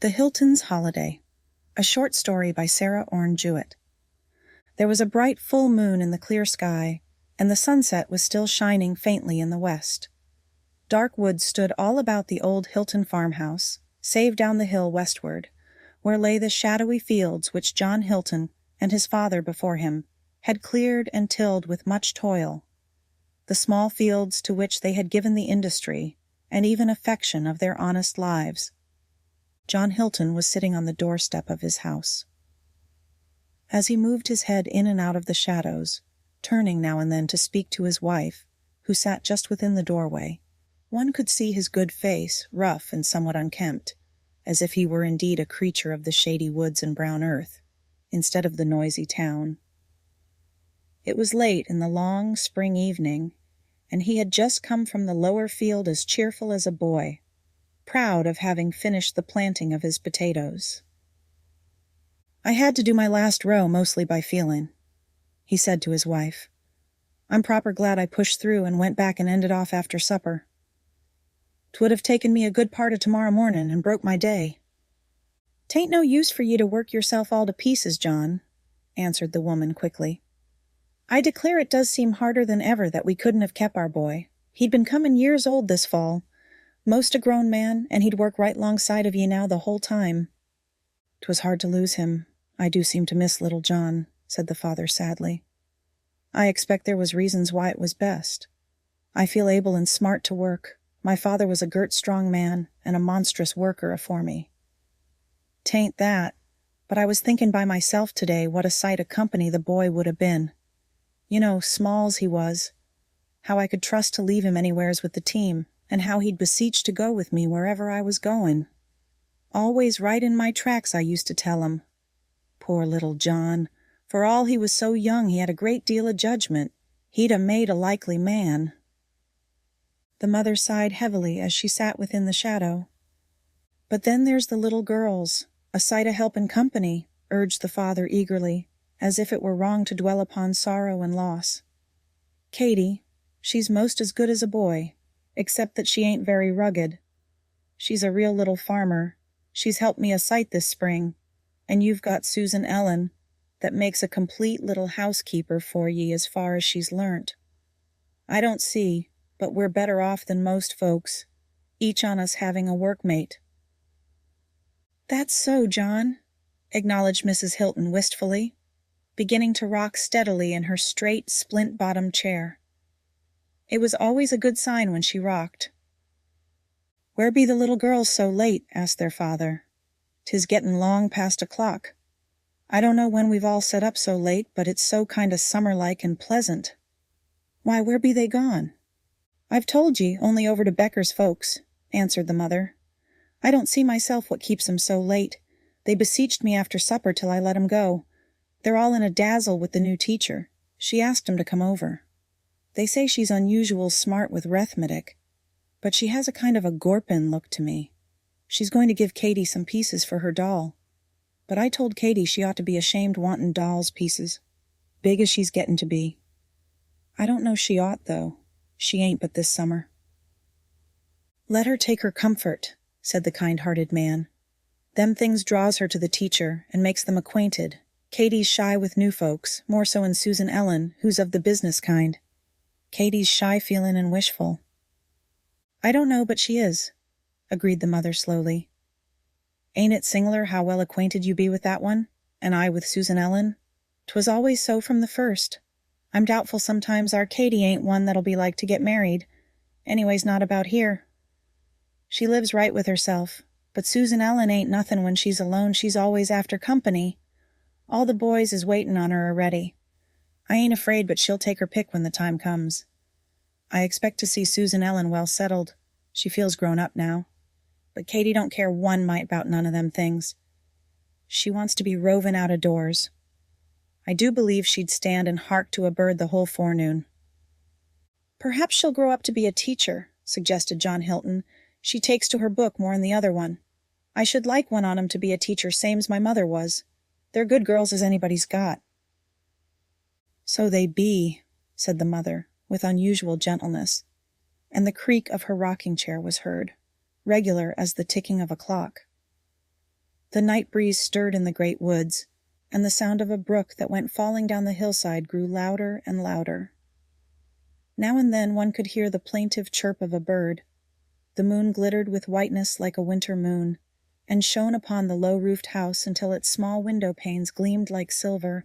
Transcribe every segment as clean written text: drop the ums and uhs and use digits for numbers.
The Hiltons' Holiday, a short story by Orne Jewett. There was a bright full moon in the clear sky, and the sunset was still shining faintly in the west. Dark woods stood all about the old Hilton farmhouse, save down the hill westward, where lay the shadowy fields which John Hilton and his father before him had cleared and tilled with much toil, the small fields to which they had given the industry and even affection of their honest lives. John Hilton was sitting on the doorstep of his house. As he moved his head in and out of the shadows, turning now and then to speak to his wife, who sat just within the doorway, one could see his good face, rough and somewhat unkempt, as if he were indeed a creature of the shady woods and brown earth, instead of the noisy town. It was late in the long spring evening, and he had just come from the lower field as cheerful as a boy, proud of having finished the planting of his potatoes. "I had to do my last row mostly by feeling," he said to his wife. "I'm proper glad I pushed through and went back and ended off after supper. 'Twould have taken me a good part of tomorrow morning and broke my day." "'Tain't no use for you to work yourself all to pieces, John," answered the woman quickly. "I declare it does seem harder than ever that we couldn't have kept our boy. He'd been comin' years old this fall, most a grown man, and he'd work right longside of ye now the whole time." "'Twas hard to lose him. I do seem to miss little John," said the father sadly. "I expect there was reasons why it was best. I feel able and smart to work. My father was a girt strong man, and a monstrous worker afore me. 'Tain't that, but I was thinking by myself today what a sight of company the boy would have been. You know, small's he was, how I could trust to leave him anywheres with the team, and how he'd beseech to go with me wherever I was going. Always right in my tracks, I used to tell him. Poor little John, for all he was so young he had a great deal of judgment. He'd a made a likely man." The mother sighed heavily as she sat within the shadow. "But then there's the little girls, a sight of help and company," urged the father eagerly, as if it were wrong to dwell upon sorrow and loss. "Katy, she's most as good as a boy, except that she ain't very rugged. She's a real little farmer. She's helped me a sight this spring, and you've got Susan Ellen, that makes a complete little housekeeper for ye as far as she's learnt. I don't see, but we're better off than most folks, each on us having a workmate." "That's so, John," acknowledged Mrs. Hilton wistfully, beginning to rock steadily in her straight, splint-bottomed chair. It was always a good sign when she rocked. "Where be the little girls so late?" asked their father. "'Tis gettin' long past o'clock. I don't know when we've all set up so late, but it's so kind of summer-like and pleasant." "Why, where be they gone?" "I've told ye, only over to Becker's folks," answered the mother. "I don't see myself what keeps 'em so late. They beseeched me after supper till I let 'em go. They're all in a dazzle with the new teacher. She asked 'em to come over. They say she's unusual smart with 'rithmetic, but she has a kind of a gorpin look to me. She's going to give Katy some pieces for her doll. But I told Katy she ought to be ashamed wantin' doll's pieces, big as she's gettin' to be. I don't know she ought, though. She ain't but this summer." "Let her take her comfort," said the kind-hearted man. "Them things draws her to the teacher, and makes them acquainted. Katy's shy with new folks, more so in Susan Ellen, who's of the business kind. Katy's shy-feelin' and wishful." "I don't know but she is," agreed the mother slowly. "Ain't it sing'lar how well acquainted you be with that one, and I with Susan Ellen? 'Twas always so from the first. I'm doubtful sometimes our Katy ain't one that'll be like to get married, anyways not about here. She lives right with herself, but Susan Ellen ain't nothin' when she's alone. She's always after company. All the boys is waitin' on her already. I ain't afraid but she'll take her pick when the time comes. I expect to see Susan Ellen well settled. She feels grown up now. But Katy don't care one mite about none of them things. She wants to be rovin' out of doors. I do believe she'd stand and hark to a bird the whole forenoon." "Perhaps she'll grow up to be a teacher," suggested John Hilton. "She takes to her book more'n the other one. I should like one on 'em to be a teacher same's my mother was. They're good girls as anybody's got." "So they be," said the mother, with unusual gentleness, and the creak of her rocking chair was heard, regular as the ticking of a clock. The night breeze stirred in the great woods, and the sound of a brook that went falling down the hillside grew louder and louder. Now and then one could hear the plaintive chirp of a bird. The moon glittered with whiteness like a winter moon, and shone upon the low-roofed house until its small window panes gleamed like silver,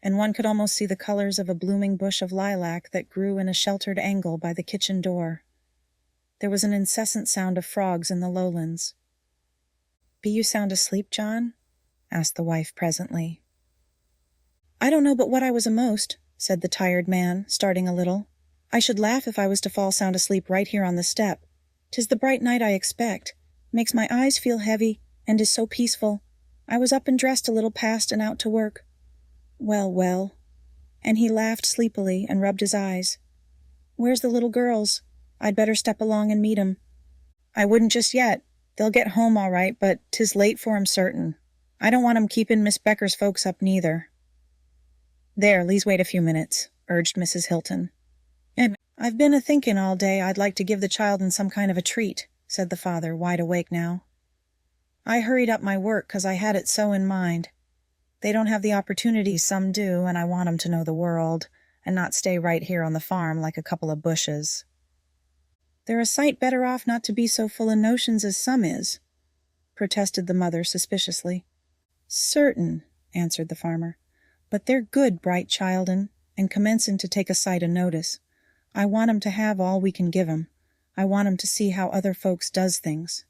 and one could almost see the colors of a blooming bush of lilac that grew in a sheltered angle by the kitchen door. There was an incessant sound of frogs in the lowlands. "Be you sound asleep, John?" asked the wife presently. "I don't know but what I was a'most," said the tired man, starting a little. "I should laugh if I was to fall sound asleep right here on the step. 'Tis the bright night I expect. Makes my eyes feel heavy, and is so peaceful. I was up and dressed a little past and out to work. Well, well." And he laughed sleepily and rubbed his eyes. "Where's the little girls? I'd better step along and meet 'em." "I wouldn't just yet. They'll get home all right, but 'tis late for 'em certain. I don't want 'em keepin' Miss Becker's folks up neither." "There, le's wait a few minutes," urged Mrs. Hilton. "I've been a-thinkin' all day I'd like to give the child'n some kind of a treat," said the father, wide awake now. "I hurried up my work 'cause I had it so in mind. They don't have the opportunities some do, and I want 'em to know the world, and not stay right here on the farm like a couple of bushes." "They're a sight better off not to be so full of notions as some is," protested the mother suspiciously. "Certain," answered the farmer, "but they're good, bright child'n, and commencin' to take a sight o' notice. I want 'em to have all we can give 'em. I want 'em to see how other folks does things."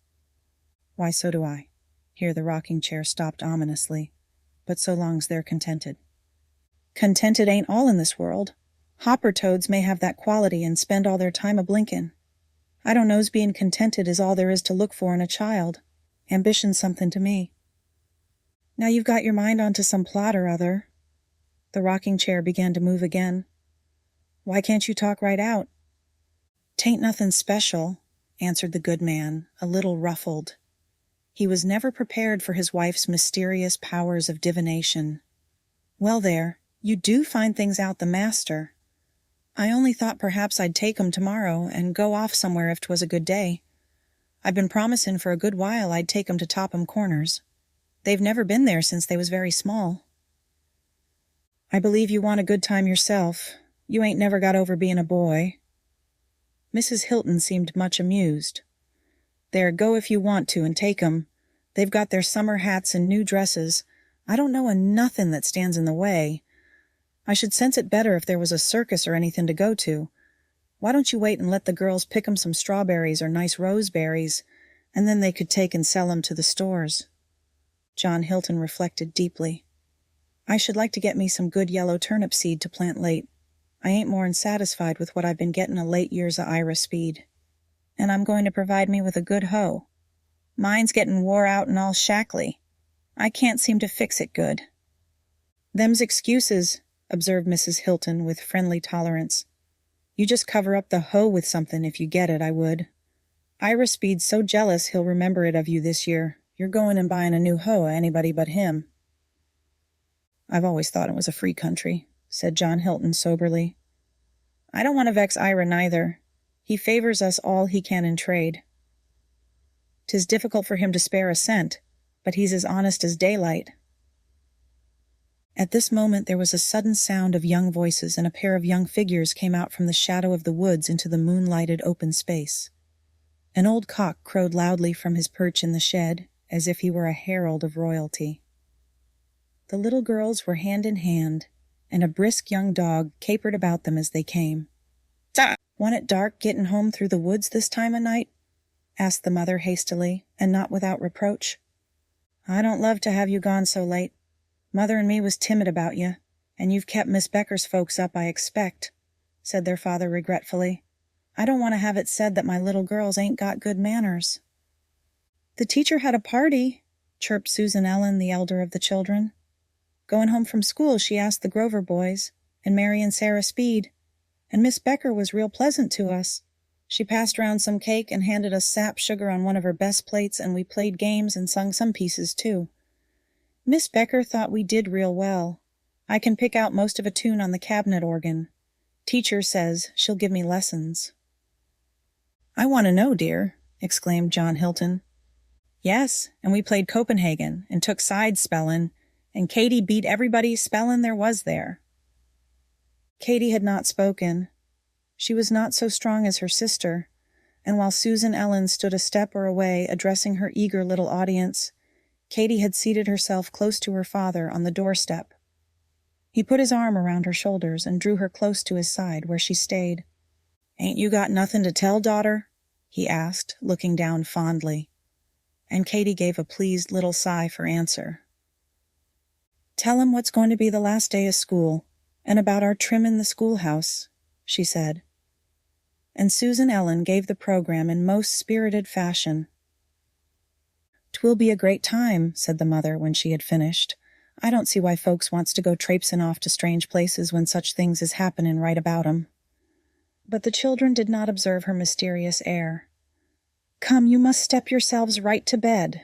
"Why, so do I." Here the rocking chair stopped ominously. "But so long's they're contented." "Contented ain't all in this world. Hopper toads may have that quality and spend all their time a-blinkin'. I don't know's bein' contented is all there is to look for in a child. Ambition's something to me." "Now you've got your mind onto some plot or other." The rocking chair began to move again. "Why can't you talk right out?" "'Tain't nothin' special," answered the good man, a little ruffled. He was never prepared for his wife's mysterious powers of divination. "Well there, you do find things out the master. I only thought perhaps I'd take 'em tomorrow and go off somewhere if 'twas a good day. I've been promisin' for a good while I'd take 'em to Topham Corners. They've never been there since they was very small." "I believe you want a good time yourself. You ain't never got over bein' a boy." Mrs. Hilton seemed much amused. "There, go if you want to, and take 'em. They've got their summer hats and new dresses. I don't know o' nothin' that stands in the way. I should sense it better if there was a circus or anything to go to. Why don't you wait and let the girls pick 'em some strawberries or nice roseberries, and then they could take and sell 'em to the stores?" John Hilton reflected deeply. "I should like to get me some good yellow turnip seed to plant late. I ain't more'n satisfied with what I've been gettin' a late years o' Ira speed. And I'm going to provide me with a good hoe. Mine's gettin' wore out and all shackly. I can't seem to fix it good." "Them's excuses," observed Mrs. Hilton with friendly tolerance. "You just cover up the hoe with something if you get it, I would. Ira Speed's so jealous he'll remember it of you this year. You're going and buying a new hoe of anybody but him." "I've always thought it was a free country," said John Hilton soberly. "I don't want to vex Ira neither. He favors us all he can in trade. 'Tis difficult for him to spare a cent, but he's as honest as daylight." At this moment there was a sudden sound of young voices, and a pair of young figures came out from the shadow of the woods into the moonlighted open space. An old cock crowed loudly from his perch in the shed, as if he were a herald of royalty. The little girls were hand in hand, and a brisk young dog capered about them as they came. "Want it dark gettin' home through the woods this time o' night?" asked the mother hastily, and not without reproach. "I don't love to have you gone so late. Mother and me was timid about you, and you've kept Miss Becker's folks up, I expect," said their father regretfully. "I don't want to have it said that my little girls ain't got good manners." "The teacher had a party," chirped Susan Ellen, the elder of the children. "Going home from school she asked the Grover boys, and Mary and Sarah Speed, and Miss Becker was real pleasant to us. She passed round some cake and handed us sap sugar on one of her best plates, and we played games and sung some pieces too. Miss Becker thought we did real well. I can pick out most of a tune on the cabinet organ. Teacher says she'll give me lessons." "I want to know, dear," exclaimed John Hilton. Yes, and we played Copenhagen and took sides spellin', and Katie beat everybody spellin' there was there. Katie had not spoken. She was not so strong as her sister, and while Susan Ellen stood a step or away addressing her eager little audience, Katie had seated herself close to her father on the doorstep. He put his arm around her shoulders and drew her close to his side where she stayed. "Ain't you got nothing to tell, daughter?" he asked, looking down fondly. And Katie gave a pleased little sigh for answer. "Tell him what's going to be the last day of school, and about our trimmin' the schoolhouse," she said. And Susan Ellen gave the program in most spirited fashion. "'Twill be a great time," said the mother when she had finished. "I don't see why folks wants to go traipsin' off to strange places when such things is happenin' right about 'em." But the children did not observe her mysterious air. "Come, you must step yourselves right to bed."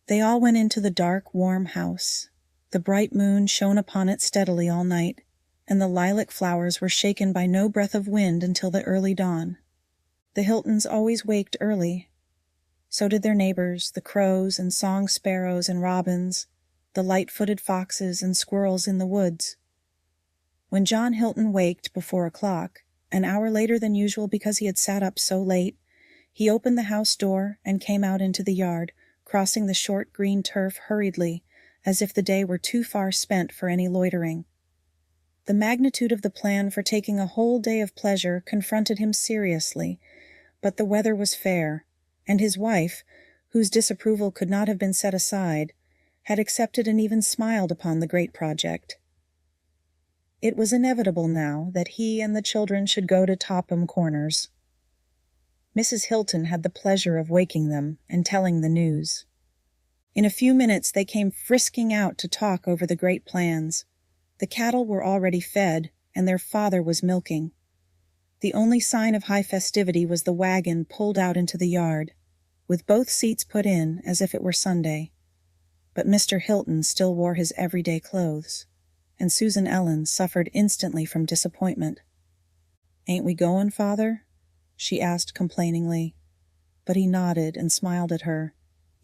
They all went into the dark, warm house. The bright moon shone upon it steadily all night, and the lilac flowers were shaken by no breath of wind until the early dawn. The Hiltons always waked early. So did their neighbors, the crows and song sparrows and robins, the light-footed foxes and squirrels in the woods. When John Hilton waked before o'clock, an hour later than usual because he had sat up so late, he opened the house door and came out into the yard, crossing the short green turf hurriedly, as if the day were too far spent for any loitering. The magnitude of the plan for taking a whole day of pleasure confronted him seriously, but the weather was fair, and his wife, whose disapproval could not have been set aside, had accepted and even smiled upon the great project. It was inevitable now that he and the children should go to Topham Corners. Mrs. Hilton had the pleasure of waking them and telling the news. In a few minutes they came frisking out to talk over the great plans. The cattle were already fed, and their father was milking. The only sign of high festivity was the wagon pulled out into the yard, with both seats put in as if it were Sunday. But Mr. Hilton still wore his everyday clothes, and Susan Ellen suffered instantly from disappointment. "Ain't we goin', Father?" she asked complainingly, but he nodded and smiled at her,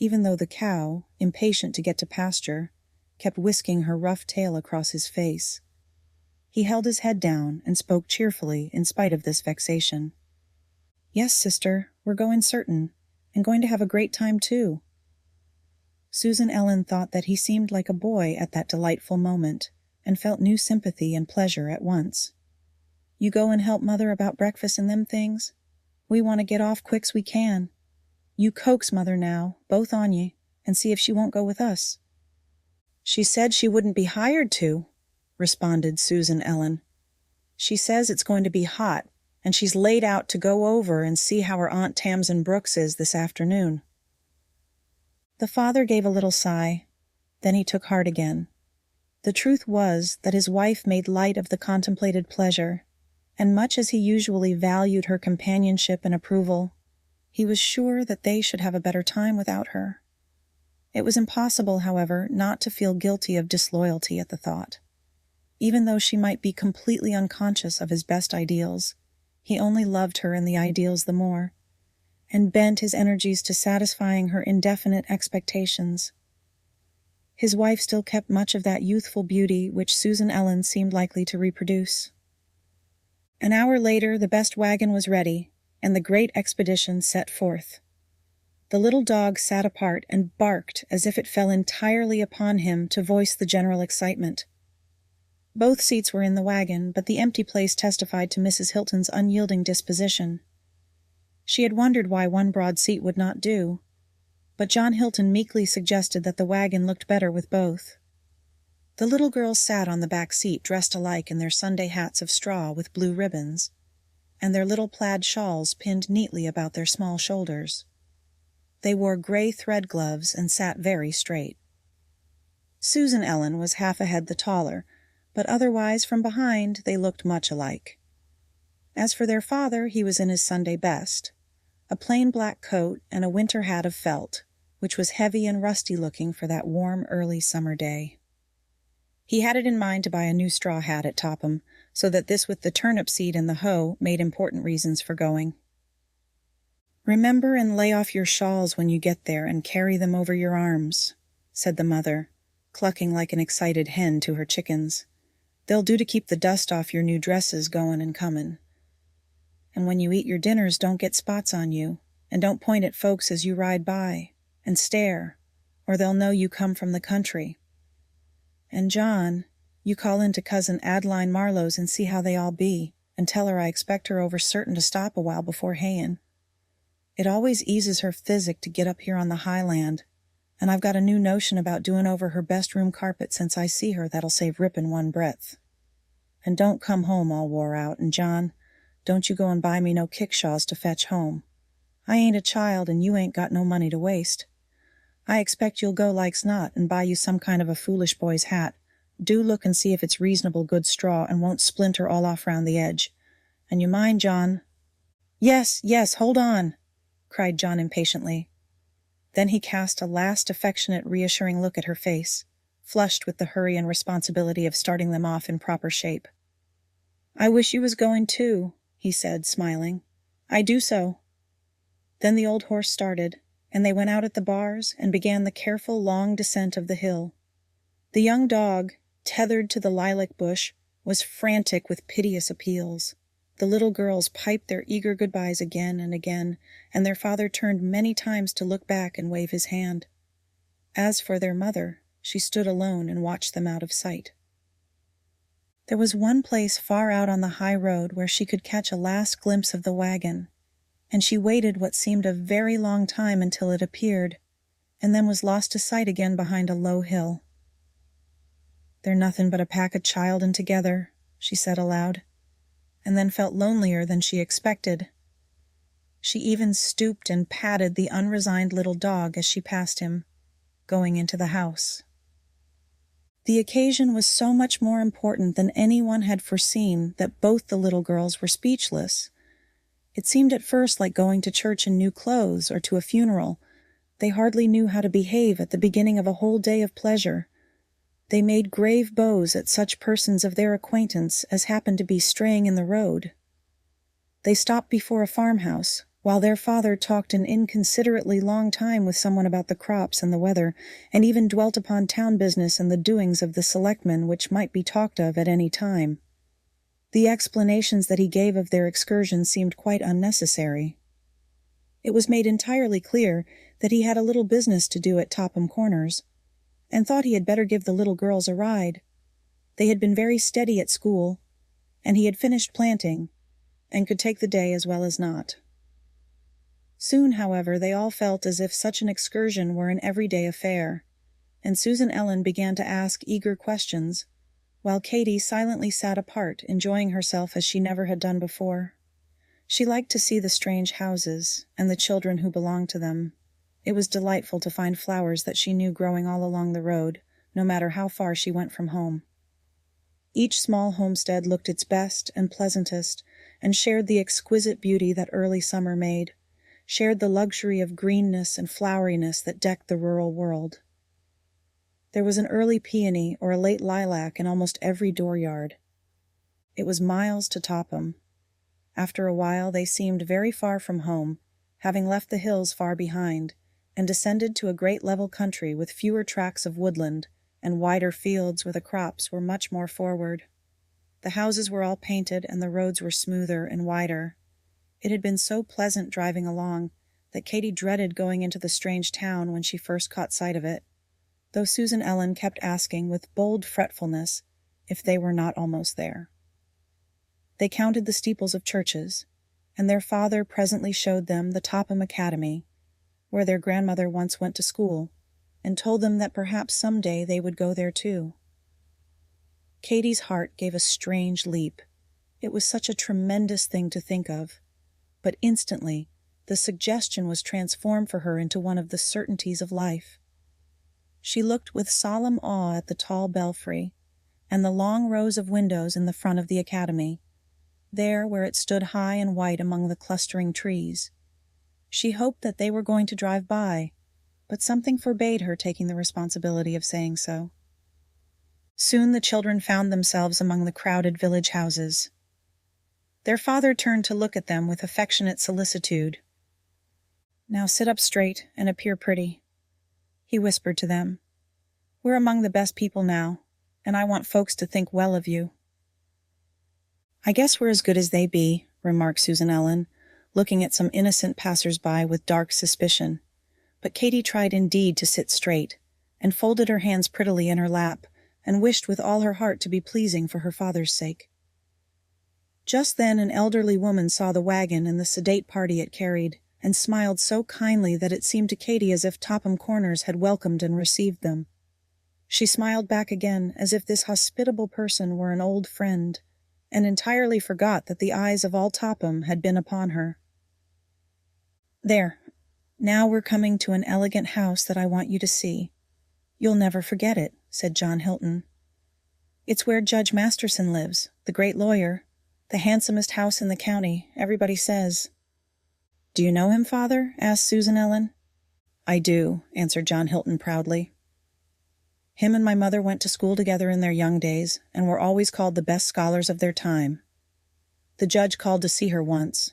even though the cow, impatient to get to pasture, kept whisking her rough tail across his face. He held his head down and spoke cheerfully in spite of this vexation. "Yes, sister, we're going certain, and going to have a great time too." Susan Ellen thought that he seemed like a boy at that delightful moment, and felt new sympathy and pleasure at once. "You go and help Mother about breakfast and them things? We want to get off quick's we can. You coax Mother now, both on ye, and see if she won't go with us." "She said she wouldn't be hired to," responded Susan Ellen. "She says it's going to be hot, and she's laid out to go over and see how her Aunt Tamsin Brooks is this afternoon." The father gave a little sigh. Then he took heart again. The truth was that his wife made light of the contemplated pleasure, and much as he usually valued her companionship and approval, he was sure that they should have a better time without her. It was impossible, however, not to feel guilty of disloyalty at the thought. Even though she might be completely unconscious of his best ideals, he only loved her and the ideals the more, and bent his energies to satisfying her indefinite expectations. His wife still kept much of that youthful beauty which Susan Ellen seemed likely to reproduce. An hour later the best wagon was ready, and the great expedition set forth. The little dog sat apart and barked as if it fell entirely upon him to voice the general excitement. Both seats were in the wagon, but the empty place testified to Mrs. Hilton's unyielding disposition. She had wondered why one broad seat would not do, but John Hilton meekly suggested that the wagon looked better with both. The little girls sat on the back seat dressed alike in their Sunday hats of straw with blue ribbons, and their little plaid shawls pinned neatly about their small shoulders. They wore gray thread gloves and sat very straight. Susan Ellen was half a head the taller, but otherwise from behind they looked much alike. As for their father, he was in his Sunday best, a plain black coat and a winter hat of felt, which was heavy and rusty-looking for that warm early summer day. He had it in mind to buy a new straw hat at Topham, so that this with the turnip seed and the hoe made important reasons for going. "Remember and lay off your shawls when you get there and carry them over your arms," said the mother, clucking like an excited hen to her chickens. "They'll do to keep the dust off your new dresses goin' and comin'. And when you eat your dinners, don't get spots on you, and don't point at folks as you ride by, and stare, or they'll know you come from the country. And John, you call in to Cousin Adeline Marlowe's and see how they all be, and tell her I expect her over certain to stop a while before hayin'. It always eases her physic to get up here on the highland, and I've got a new notion about doing over her best room carpet since I see her that'll save rippin' one breadth. And don't come home all wore out, and John, don't you go and buy me no kickshaws to fetch home. I ain't a child, and you ain't got no money to waste. I expect you'll go like's not and buy you some kind of a foolish boy's hat. Do look and see if it's reasonable good straw and won't splinter all off round the edge. And you mind, John—" "Yes, yes, hold on," cried John impatiently. Then he cast a last affectionate, reassuring look at her face, flushed with the hurry and responsibility of starting them off in proper shape. "I wish you was going too," he said, smiling. "I do so." Then the old horse started, and they went out at the bars and began the careful, long descent of the hill. The young dog, tethered to the lilac bush, was frantic with piteous appeals. The little girls piped their eager goodbyes again and again, and their father turned many times to look back and wave his hand. As for their mother, she stood alone and watched them out of sight. There was one place far out on the high road where she could catch a last glimpse of the wagon, and she waited what seemed a very long time until it appeared, and then was lost to sight again behind a low hill. "They're nothing but a pack of child'n together," she said aloud, and then felt lonelier than she expected. She even stooped and patted the unresigned little dog as she passed him, going into the house. The occasion was so much more important than anyone had foreseen that both the little girls were speechless. It seemed at first like going to church in new clothes or to a funeral. They hardly knew how to behave at the beginning of a whole day of pleasure. They made grave bows at such persons of their acquaintance as happened to be straying in the road. They stopped before a farmhouse, while their father talked an inconsiderately long time with someone about the crops and the weather, and even dwelt upon town business and the doings of the selectmen which might be talked of at any time. The explanations that he gave of their excursion seemed quite unnecessary. It was made entirely clear that he had a little business to do at Topham Corners, and thought he had better give the little girls a ride. They had been very steady at school, and he had finished planting, and could take the day as well as not. Soon, however, they all felt as if such an excursion were an everyday affair, and Susan Ellen began to ask eager questions, while Katy silently sat apart, enjoying herself as she never had done before. She liked to see the strange houses, and the children who belonged to them. It was delightful to find flowers that she knew growing all along the road, no matter how far she went from home. Each small homestead looked its best and pleasantest, and shared the exquisite beauty that early summer made, shared the luxury of greenness and floweriness that decked the rural world. There was an early peony or a late lilac in almost every dooryard. It was miles to Topham. After a while they seemed very far from home, having left the hills far behind, and descended to a great level country with fewer tracts of woodland, and wider fields where the crops were much more forward. The houses were all painted, and the roads were smoother and wider. It had been so pleasant driving along that Katy dreaded going into the strange town when she first caught sight of it, though Susan Ellen kept asking with bold fretfulness if they were not almost there. They counted the steeples of churches, and their father presently showed them the Topham Academy, where their grandmother once went to school, and told them that perhaps some day they would go there too. Katy's heart gave a strange leap. It was such a tremendous thing to think of, but instantly the suggestion was transformed for her into one of the certainties of life. She looked with solemn awe at the tall belfry, and the long rows of windows in the front of the academy, there where it stood high and white among the clustering trees. She hoped that they were going to drive by, but something forbade her taking the responsibility of saying so. Soon the children found themselves among the crowded village houses. Their father turned to look at them with affectionate solicitude. Now sit up straight and appear pretty," he whispered to them. "We're among the best people now, and I want folks to think well of you." "I guess we're as good as they be," remarked Susan Ellen, looking at some innocent passers-by with dark suspicion. But Katy tried indeed to sit straight, and folded her hands prettily in her lap, and wished with all her heart to be pleasing for her father's sake. Just then an elderly woman saw the wagon and the sedate party it carried, and smiled so kindly that it seemed to Katy as if Topham Corners had welcomed and received them. She smiled back again, as if this hospitable person were an old friend, and entirely forgot that the eyes of all Topham had been upon her. "There, now we're coming to an elegant house that I want you to see. You'll never forget it," said John Hilton. "It's where Judge Masterson lives, the great lawyer, the handsomest house in the county, everybody says." "Do you know him, father?" asked Susan Ellen. "I do," answered John Hilton proudly. "Him and my mother went to school together in their young days, and were always called the best scholars of their time. The judge called to see her once.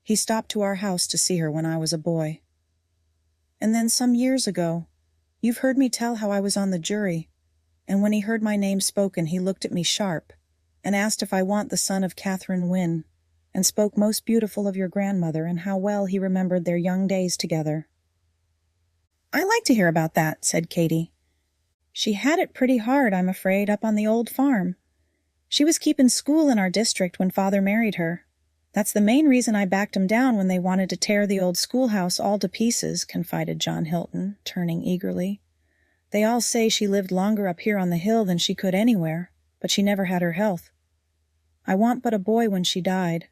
He stopped to our house to see her when I was a boy. And then some years ago, you've heard me tell how I was on the jury, and when he heard my name spoken he looked at me sharp, and asked if I want the son of Catherine Wynne, and spoke most beautiful of your grandmother and how well he remembered their young days together." "I like to hear about that," said Katy. "She had it pretty hard, I'm afraid, up on the old farm. She was keeping school in our district when father married her. That's the main reason I backed 'em down when they wanted to tear the old schoolhouse all to pieces," confided John Hilton, turning eagerly. "They all say she lived longer up here on the hill than she could anywhere, but she never had her health. I want but a boy when she died.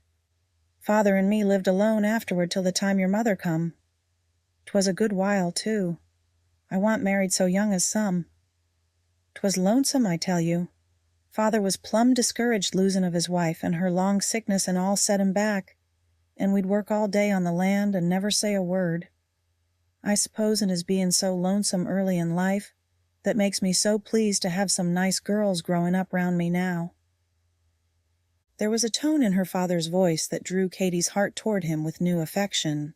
Father and me lived alone afterward till the time your mother come. 'Twas a good while, too. I want married so young as some. 'Twas lonesome, I tell you. Father was plumb discouraged losin' of his wife, and her long sickness and all set him back, and we'd work all day on the land and never say a word. I suppose it is being so lonesome early in life that makes me so pleased to have some nice girls growing up round me now." There was a tone in her father's voice that drew Katy's heart toward him with new affection.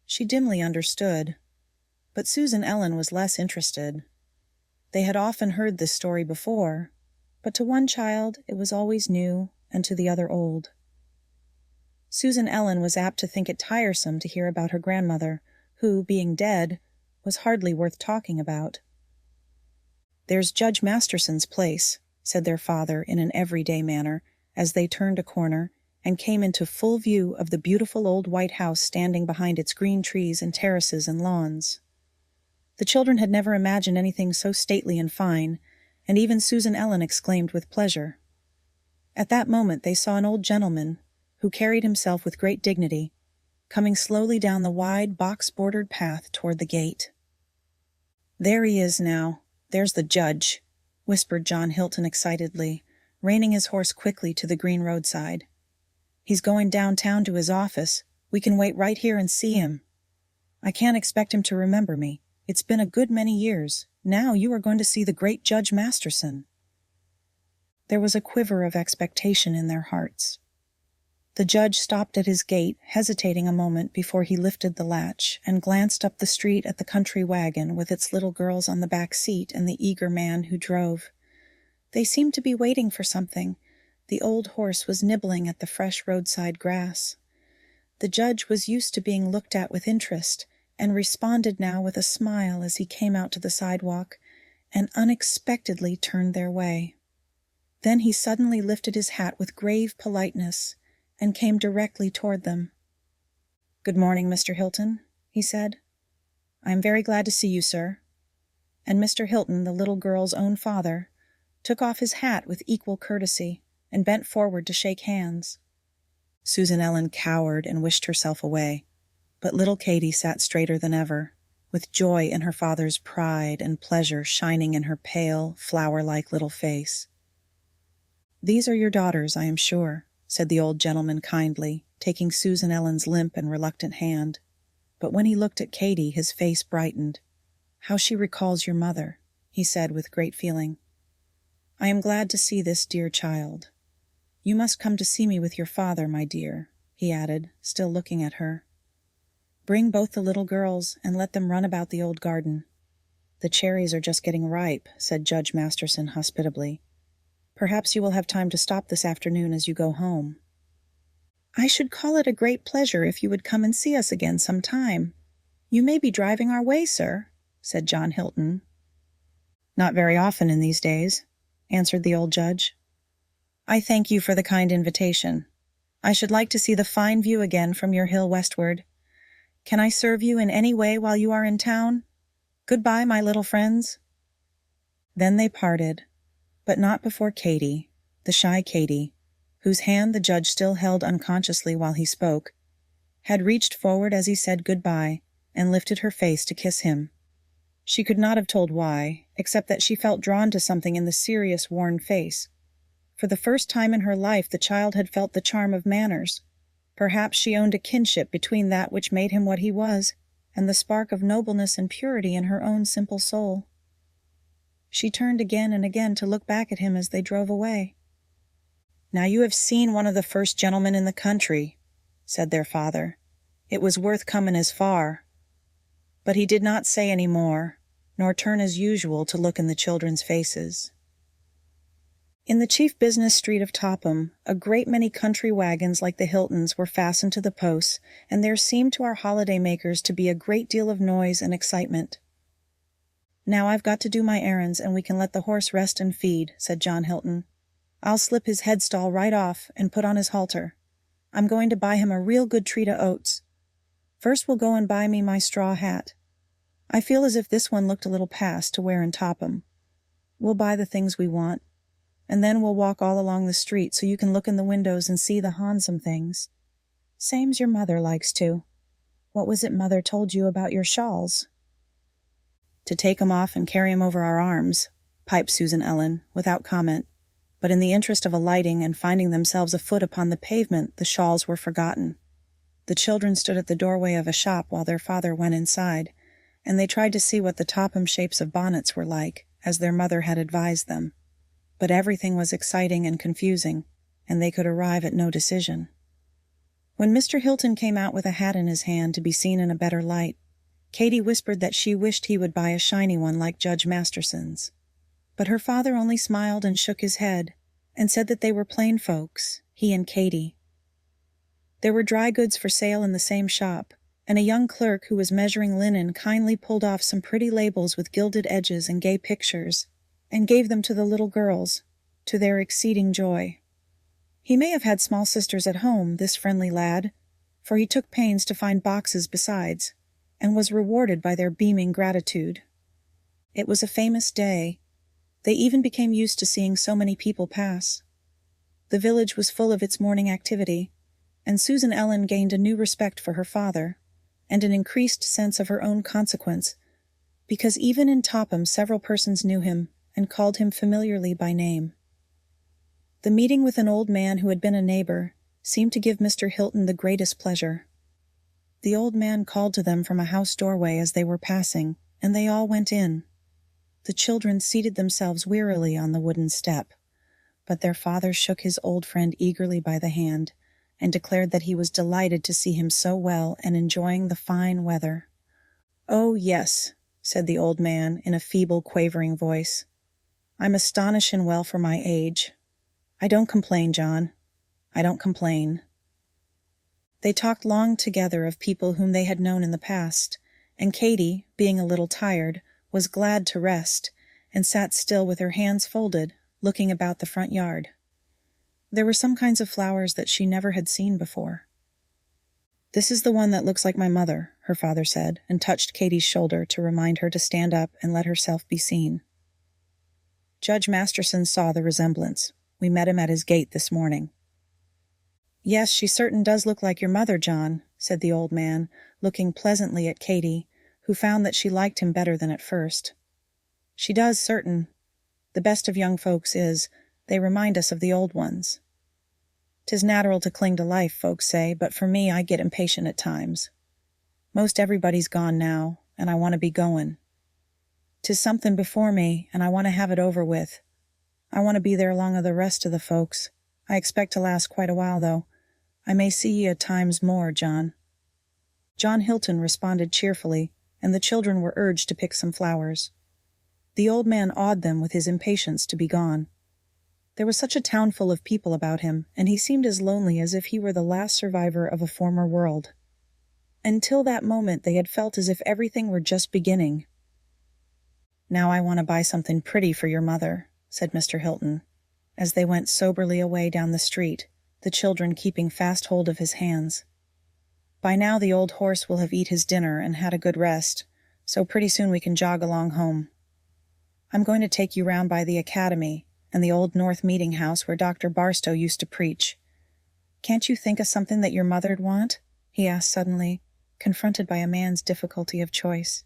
She dimly understood, but Susan Ellen was less interested. They had often heard this story before, but to one child it was always new, and to the other old. Susan Ellen was apt to think it tiresome to hear about her grandmother, who, being dead, was hardly worth talking about. "There's Judge Masterson's place," said their father in an everyday manner, as they turned a corner and came into full view of the beautiful old white house standing behind its green trees and terraces and lawns. The children had never imagined anything so stately and fine, and even Susan Ellen exclaimed with pleasure. At that moment they saw an old gentleman, who carried himself with great dignity, coming slowly down the wide, box-bordered path toward the gate. "There he is now. There's the judge," whispered John Hilton excitedly, reining his horse quickly to the green roadside. "He's going downtown to his office. We can wait right here and see him. I can't expect him to remember me. It's been a good many years. Now you are going to see the great Judge Masterson." There was a quiver of expectation in their hearts. The judge stopped at his gate, hesitating a moment before he lifted the latch and glanced up the street at the country wagon with its little girls on the back seat and the eager man who drove. They seemed to be waiting for something. The old horse was nibbling at the fresh roadside grass. The judge was used to being looked at with interest, and responded now with a smile as he came out to the sidewalk and unexpectedly turned their way. Then he suddenly lifted his hat with grave politeness and came directly toward them. "Good morning, Mr. Hilton," he said. "I am very glad to see you, sir." And Mr. Hilton, the little girl's own father, took off his hat with equal courtesy and bent forward to shake hands. Susan Ellen cowered and wished herself away, but little Katy sat straighter than ever, with joy in her father's pride and pleasure shining in her pale, flower-like little face. "These are your daughters, I am sure," said the old gentleman kindly, taking Susan Ellen's limp and reluctant hand. But when he looked at Katy, his face brightened. "How she recalls your mother," he said with great feeling. "I am glad to see this dear child. You must come to see me with your father, my dear," he added, still looking at her. Bring both the little girls and let them run about the old garden. The cherries are just getting ripe, said Judge Masterson hospitably. Perhaps you will have time to stop this afternoon as you go home. I should call it a great pleasure if you would come and see us again some time. You may be driving our way, sir, said John Hilton. Not very often in these days, answered the old judge. I thank you for the kind invitation. I should like to see the fine view again from your hill westward. Can I serve you in any way while you are in town? Goodbye, my little friends. Then they parted, but not before Katy, the shy Katy, whose hand the judge still held unconsciously while he spoke, had reached forward as he said goodbye and lifted her face to kiss him. She could not have told why, except that she felt drawn to something in the serious, worn face. For the first time in her life the child had felt the charm of manners. Perhaps she owned a kinship between that which made him what he was and the spark of nobleness and purity in her own simple soul. She turned again and again to look back at him as they drove away. Now you have seen one of the first gentlemen in the country, said their father. It was worth comin' as far. But he did not say any more, nor turn as usual to look in the children's faces. In the chief business street of Topham, a great many country wagons like the Hiltons were fastened to the posts, and there seemed to our holiday-makers to be a great deal of noise and excitement. Now I've got to do my errands, and we can let the horse rest and feed, said John Hilton. I'll slip his headstall right off and put on his halter. I'm going to buy him a real good treat of oats. First we'll go and buy me my straw hat. I feel as if this one looked a little past to wear in Topham. We'll buy the things we want, and then we'll walk all along the street so you can look in the windows and see the handsome things. Same's your mother likes to. What was it Mother told you about your shawls? To take 'em off and carry 'em over our arms, piped Susan Ellen, without comment, but in the interest of alighting and finding themselves afoot upon the pavement, the shawls were forgotten. The children stood at the doorway of a shop while their father went inside, and they tried to see what the Topham shapes of bonnets were like, as their mother had advised them. But everything was exciting and confusing, and they could arrive at no decision. When Mr. Hilton came out with a hat in his hand to be seen in a better light, Katy whispered that she wished he would buy a shiny one like Judge Masterson's. But her father only smiled and shook his head, and said that they were plain folks, he and Katy. There were dry goods for sale in the same shop, and a young clerk who was measuring linen kindly pulled off some pretty labels with gilded edges and gay pictures, and gave them to the little girls, to their exceeding joy. He may have had small sisters at home, this friendly lad, for he took pains to find boxes besides, and was rewarded by their beaming gratitude. It was a famous day. They even became used to seeing so many people pass. The village was full of its morning activity, and Susan Ellen gained a new respect for her father, and an increased sense of her own consequence, because even in Topham several persons knew him and called him familiarly by name. The meeting with an old man who had been a neighbor seemed to give Mr. Hilton the greatest pleasure. The old man called to them from a house doorway as they were passing, and they all went in. The children seated themselves wearily on the wooden step, but their father shook his old friend eagerly by the hand, and declared that he was delighted to see him so well and enjoying the fine weather. "Oh, yes," said the old man in a feeble, quavering voice. "I'm astonishin' well for my age. I don't complain, John. I don't complain." They talked long together of people whom they had known in the past, and Katy, being a little tired, was glad to rest, and sat still with her hands folded, looking about the front yard. There were some kinds of flowers that she never had seen before. "This is the one that looks like my mother," her father said, and touched Katy's shoulder to remind her to stand up and let herself be seen. "Judge Masterson saw the resemblance. We met him at his gate this morning." "Yes, she certain does look like your mother, John," said the old man, looking pleasantly at Katy, who found that she liked him better than at first. "She does, certain. The best of young folks is, they remind us of the old ones. 'Tis natural to cling to life, folks say, but for me I get impatient at times. Most everybody's gone now, and I want to be goin'. 'Tis somethin' before me, and I want to have it over with. I want to be there along of the rest of the folks. I expect to last quite a while, though. I may see ye at times more, John." John Hilton responded cheerfully, and the children were urged to pick some flowers. The old man awed them with his impatience to be gone. There was such a town full of people about him, and he seemed as lonely as if he were the last survivor of a former world. Until that moment they had felt as if everything were just beginning. "Now I want to buy something pretty for your mother," said Mr. Hilton, as they went soberly away down the street, the children keeping fast hold of his hands. "By now the old horse will have eat his dinner and had a good rest, so pretty soon we can jog along home. I'm going to take you round by the academy and the old North Meeting House where Dr. Barstow used to preach. Can't you think of something that your mother'd want?" he asked suddenly, confronted by a man's difficulty of choice.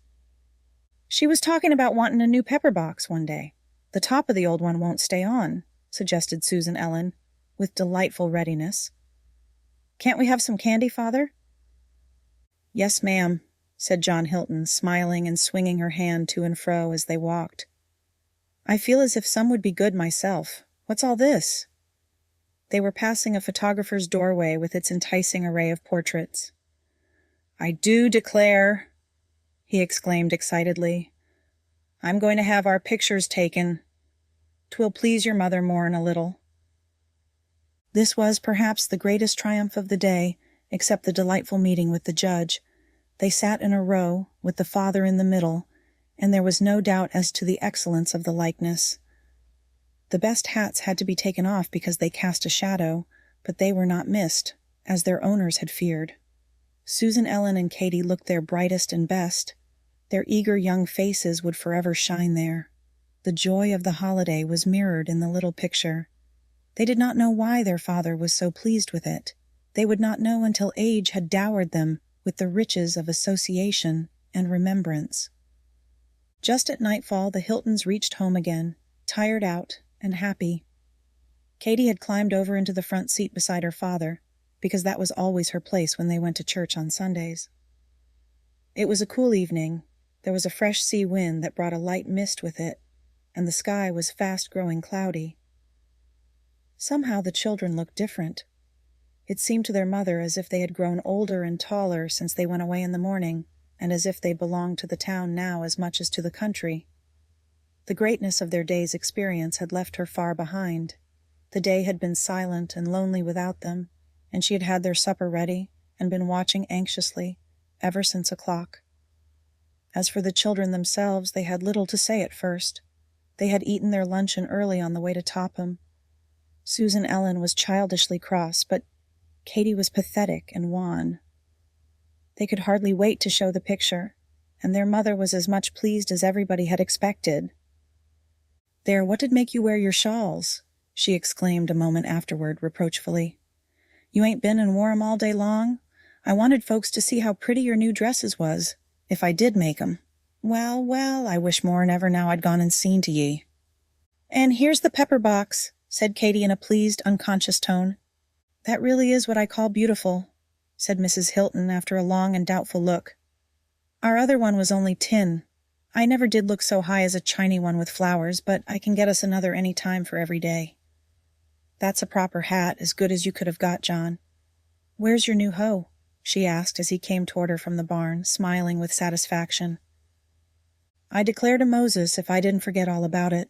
"She was talking about wanting a new pepper box one day. The top of the old one won't stay on," suggested Susan Ellen, with delightful readiness. "Can't we have some candy, Father?" "Yes, ma'am," said John Hilton, smiling and swinging her hand to and fro as they walked. "I feel as if some would be good myself. What's all this?" They were passing a photographer's doorway with its enticing array of portraits. "I do declare," he exclaimed excitedly, "I'm going to have our pictures taken. 'Twill please your mother more'n a little." This was perhaps the greatest triumph of the day, except the delightful meeting with the judge. They sat in a row, with the father in the middle, and there was no doubt as to the excellence of the likeness. The best hats had to be taken off because they cast a shadow, but they were not missed, as their owners had feared. Susan Ellen and Katy looked their brightest and best. Their eager young faces would forever shine there. The joy of the holiday was mirrored in the little picture. They did not know why their father was so pleased with it. They would not know until age had dowered them with the riches of association and remembrance. Just at nightfall the Hiltons reached home again, tired out and happy. Katy had climbed over into the front seat beside her father, because that was always her place when they went to church on Sundays. It was a cool evening. There was a fresh sea wind that brought a light mist with it, and the sky was fast growing cloudy. Somehow the children looked different. It seemed to their mother as if they had grown older and taller since they went away in the morning, and as if they belonged to the town now as much as to the country. The greatness of their day's experience had left her far behind. The day had been silent and lonely without them, and she had had their supper ready and been watching anxiously ever since o'clock. As for the children themselves, they had little to say at first. They had eaten their luncheon early on the way to Topham. Susan Ellen was childishly cross, but Katy was pathetic and wan. They could hardly wait to show the picture, and their mother was as much pleased as everybody had expected. "There, what did make you wear your shawls?" she exclaimed a moment afterward, reproachfully. "You ain't been and wore 'em all day long? I wanted folks to see how pretty your new dresses was, if I did make 'em. Well, well, I wish more'n ever now I'd gone and seen to ye." "And here's the pepper box," said Katy in a pleased, unconscious tone. "That really is what I call beautiful," said Mrs. Hilton after a long and doubtful look. "Our other one was only tin. I never did look so high as a chiny one with flowers, but I can get us another any time for every day. That's a proper hat, as good as you could have got, John. Where's your new hoe?" she asked as he came toward her from the barn, smiling with satisfaction. "I declare to Moses if I didn't forget all about it,"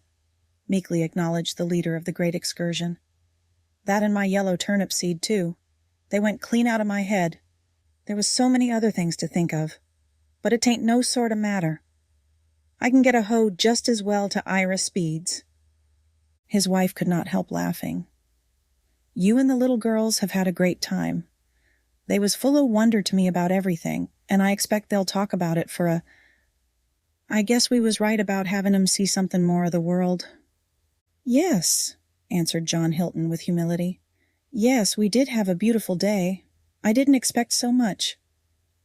meekly acknowledged the leader of the great excursion. "That and my yellow turnip seed, too. They went clean out of my head. There was so many other things to think of. But it ain't no sort of matter. I can get a hoe just as well to Ira Speed's." His wife could not help laughing. "You and the little girls have had a great time. They was full of wonder to me about everything, and I expect they'll talk about it for a... I guess we was right about having 'em see something more of the world." "Yes," answered John Hilton with humility. "Yes, we did have a beautiful day. I didn't expect so much.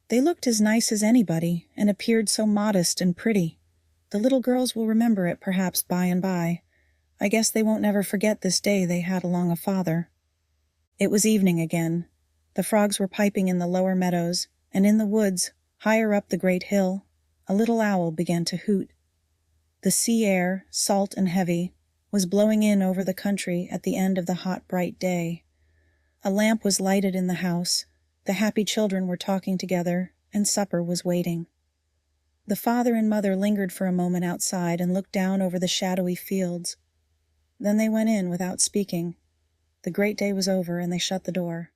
They looked as nice as anybody, and appeared so modest and pretty. The little girls will remember it perhaps by and by. I guess they won't never forget this day they had along a father." It was evening again. The frogs were piping in the lower meadows, and in the woods, higher up the great hill, a little owl began to hoot. The sea air, salt and heavy, was blowing in over the country at the end of the hot, bright day. A lamp was lighted in the house. The happy children were talking together, and supper was waiting. The father and mother lingered for a moment outside and looked down over the shadowy fields. Then they went in without speaking. The great day was over, and they shut the door.